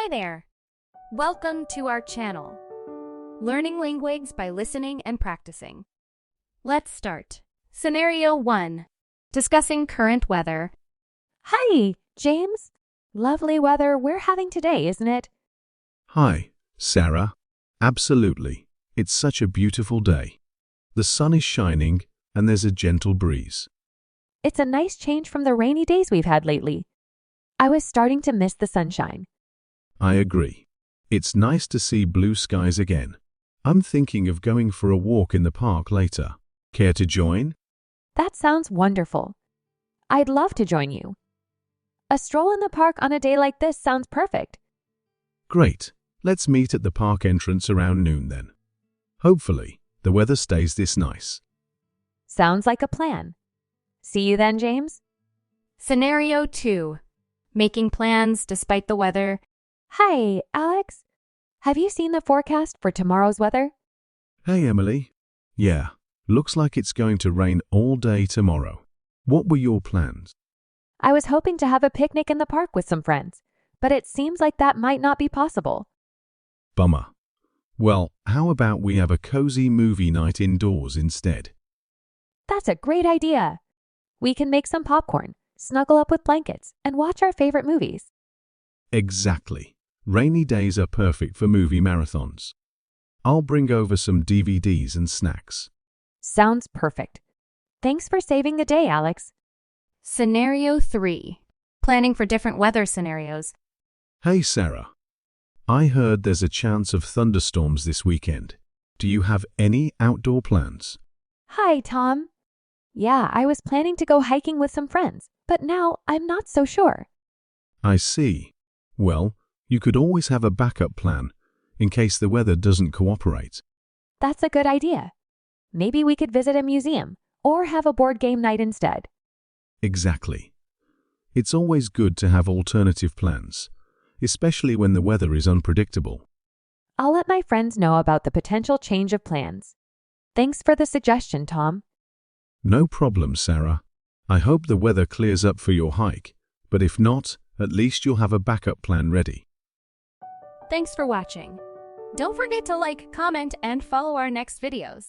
Hi there! Welcome to our channel, Learning Languages by Listening and Practicing. Let's start. Scenario 1. Discussing current weather. Hi, James. Lovely weather we're having today, isn't it? Hi, Sarah. Absolutely. It's such a beautiful day. The sun is shining and there's a gentle breeze. It's a nice change from the rainy days we've had lately. I was starting to miss the sunshine. I agree. It's nice to see blue skies again. I'm thinking of going for a walk in the park later. Care to join? That sounds wonderful. I'd love to join you. A stroll in the park on a day like this sounds perfect. Great. Let's meet at the park entrance around noon then. Hopefully, the weather stays this nice. Sounds like a plan. See you then, James. Scenario 2. Making plans despite the weather. Hi, Alex. Have you seen the forecast for tomorrow's weather? Hey, Emily. Yeah, looks like it's going to rain all day tomorrow. What were your plans? I was hoping to have a picnic in the park with some friends, but it seems like that might not be possible. Bummer. Well, how about we have a cozy movie night indoors instead? That's a great idea. We can make some popcorn, snuggle up with blankets, and watch our favorite movies. Exactly. Rainy days are perfect for movie marathons. I'll bring over some DVDs and snacks. Sounds perfect. Thanks for saving the day, Alex. Scenario 3. Planning for different weather scenarios. Hey, Sarah. I heard there's a chance of thunderstorms this weekend. Do you have any outdoor plans? Hi, Tom. Yeah, I was planning to go hiking with some friends, but now I'm not so sure. I see. Well, you could always have a backup plan in case the weather doesn't cooperate. That's a good idea. Maybe we could visit a museum or have a board game night instead. Exactly. It's always good to have alternative plans, especially when the weather is unpredictable. I'll let my friends know about the potential change of plans. Thanks for the suggestion, Tom. No problem, Sarah. I hope the weather clears up for your hike, but if not, at least you'll have a backup plan ready. Thanks for watching. Don't forget to like, comment, and follow our next videos.